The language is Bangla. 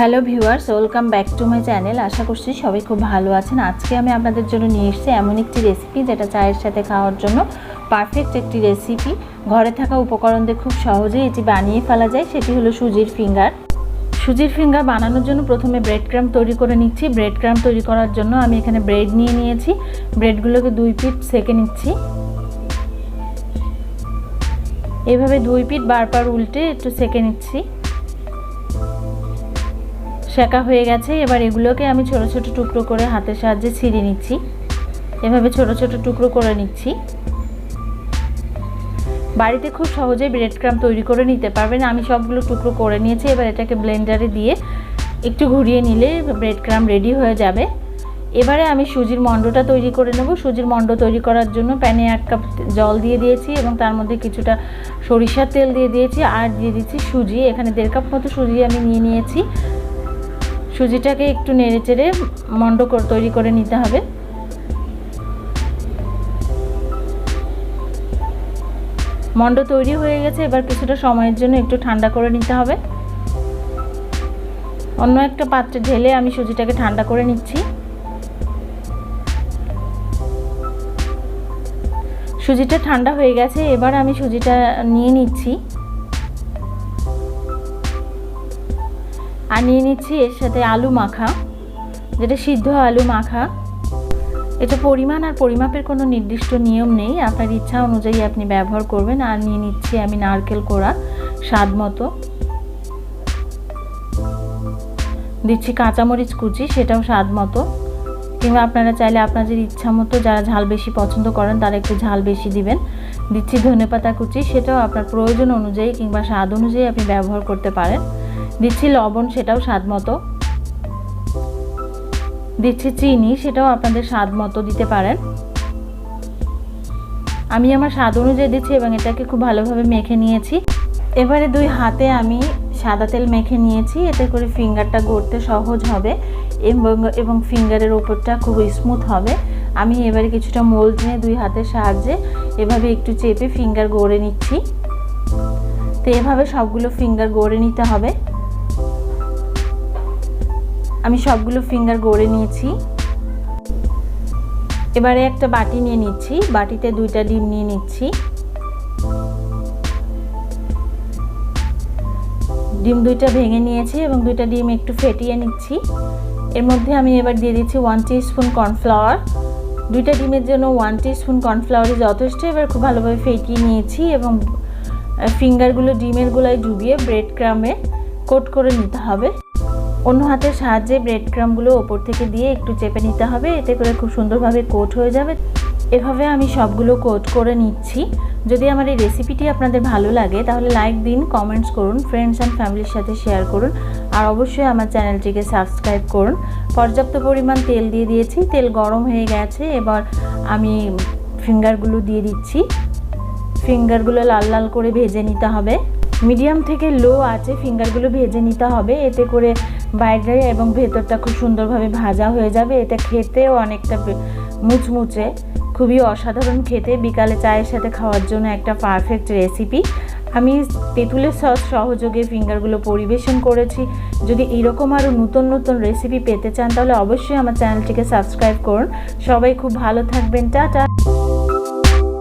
Hello viewers, welcome back to my channel. আশা করছি সবাই খুব ভালো আছেন। আজকে আমি আপনাদের জন্য নিয়ে এসেছি এমন একটি রেসিপি যেটা চায়ের সাথে খাওয়ার জন্য পারফেক্ট একটি রেসিপি। ঘরে থাকা উপকরণ দিয়ে খুব সহজেই এটি বানিয়ে ফেলা যায়, সেটি হলো সুজির ফিঙ্গার। সুজির ফিঙ্গার বানানোর জন্য প্রথমে ব্রেড ক্রাম তৈরি করে নিচ্ছি। ব্রেড ক্রাম তৈরি করার জন্য আমি এখানে ব্রেড নিয়ে নিয়েছি। ব্রেডগুলোকে 2 পিঠ সেঁকে নিচ্ছি। এভাবে 2 পিঠ বারবার উল্টে একটু সেঁকে নিচ্ছি। সেঁকা হয়ে গেছে। এবার এগুলোকে আমি ছোট ছোট টুকরো করে হাতের সাহায্যে ছিঁড়ে নিচ্ছি। এভাবে ছোট ছোট টুকরো করে নিচ্ছি। বাড়িতে খুব সহজেই ব্রেড ক্রাম তৈরি করে নিতে পারবেন। আমি সবগুলো টুকরো করে নিয়েছি। এবার এটাকে ব্লেন্ডারে দিয়ে একটু ঘুরিয়ে নিলে ব্রেড ক্রাম রেডি হয়ে যাবে। এবারে আমি সুজির মণ্ডটা তৈরি করে নেব। সুজির মণ্ড তৈরি করার জন্য প্যানে 1 কাপ জল দিয়ে দিয়েছি এবং তার মধ্যে কিছুটা সরিষার তেল দিয়ে দিয়েছি আর দিয়ে দিচ্ছি সুজি। এখানে 1.5 কাপ মতো সুজি আমি নিয়ে নিয়েছি। সুজিটাকে একটু নেড়ে চেড়ে মণ্ড তৈরি করে নিতে হবে। মণ্ড তৈরি হয়ে গেছে। এবার কিছুটা সময়ের জন্য একটু ঠান্ডা করে নিতে হবে। অন্য একটা পাত্রে ঢেলে আমি সুজিটাকে ঠান্ডা করে নিচ্ছি। সুজিটা ঠান্ডা হয়ে গেছে। এবার আমি সুজিটা নিয়ে নিচ্ছি আর নিয়ে নিচ্ছি এর সাথে আলু মাখা, যেটা সিদ্ধ আলু মাখা। এটা পরিমাণ আর পরিমাপের কোনো নির্দিষ্ট নিয়ম নেই, আপনার ইচ্ছা অনুযায়ী আপনি ব্যবহার করবেন। আর নিয়ে নিচ্ছি আমি নারকেল কোড়া স্বাদ মতো, দিচ্ছি কাঁচামরিচ কুচি, সেটাও স্বাদ মতো, কিংবা আপনারা চাইলে আপনাদের ইচ্ছা মতো, যারা ঝাল বেশি পছন্দ করেন তারা একটু ঝাল বেশি দিবেন। দিচ্ছি ধনেপাতা কুচি, সেটাও আপনার প্রয়োজন অনুযায়ী কিংবা স্বাদ অনুযায়ী আপনি ব্যবহার করতে পারেন। দিচ্ছি লবণ, সেটাও স্বাদ মতো। দিচ্ছি চিনি, সেটাও আপনাদের স্বাদ মতো দিতে পারেন। আমি আমার স্বাদ অনুযায়ী দিচ্ছি এবং এটাকে খুব ভালোভাবে মেখে নিয়েছি। এবারে 2 হাতে আমি সাদা তেল মেখে নিয়েছি। এতে করে ফিঙ্গারটা গড়তে সহজ হবে এবং ফিঙ্গারের ওপরটা খুব স্মুথ হবে। আমি এবারে কিছুটা মোল্ড নিয়ে 2 হাতের সাহায্যে এভাবে একটু চেপে ফিঙ্গার গড়ে নিচ্ছি। তো এভাবে সবগুলো ফিঙ্গার গড়ে নিতে হবে। আমি সবগুলো ফিঙ্গার গড়ে নিয়েছি। এবারে একটা বাটি নিয়ে নিচ্ছি। বাটিতে 2টা ডিম নিয়ে নিচ্ছি। ডিম 2টা ভেঙে নিয়েছি এবং 2টা ডিম একটু ফেটিয়ে নিচ্ছি। এর মধ্যে আমি এবার দিয়ে দিচ্ছি 1 টিস্পুন কর্নফ্লাওয়ার। 2টা ডিমের জন্য 1 টিস্পুন কর্নফ্লাওয়ারই যথেষ্ট। এবার খুব ভালোভাবে ফেটিয়ে নিয়েছি এবং ফিঙ্গারগুলো ডিমের গোলায় ডুবিয়ে ব্রেড ক্রামে কোট করে নিতে হবে। অন্য হাতের সাহায্যে ব্রেড ক্রামগুলো ওপর থেকে দিয়ে একটু চেপে নিতে হবে। এতে করে খুব সুন্দরভাবে কোট হয়ে যাবে। এভাবে আমি সবগুলো কোট করে নিচ্ছি। যদি আমার এই রেসিপিটি আপনাদের ভালো লাগে তাহলে লাইক দিন, কমেন্টস করুন, ফ্রেন্ডস অ্যান্ড ফ্যামিলির সাথে শেয়ার করুন আর অবশ্যই আমার চ্যানেলটিকে সাবস্ক্রাইব করুন। পর্যাপ্ত পরিমাণ তেল দিয়ে দিয়েছি। তেল গরম হয়ে গেছে। এবার আমি ফিঙ্গারগুলো দিয়ে দিচ্ছি। ফিঙ্গারগুলো লাল লাল করে ভেজে নিতে হবে। মিডিয়াম থেকে লো আঁচে ফিঙ্গারগুলো ভেজে নিতে হবে। এতে করে বাইরে এবং ভেতরটা খুব সুন্দরভাবে ভাজা হয়ে যাবে। এটা খেতেও অনেকটা মুচমুচে, খুবই অসাধারণ খেতে। বিকালে চায়ের সাথে খাওয়ার জন্য একটা পারফেক্ট রেসিপি। আমি তেঁতুলের সস সহযোগে ফিঙ্গারগুলো পরিবেশন করেছি। যদি এরকম আরও নতুন নতুন রেসিপি পেতে চান তাহলে অবশ্যই আমার চ্যানেলটিকে সাবস্ক্রাইব করুন। সবাই খুব ভালো থাকবেন। টাটা।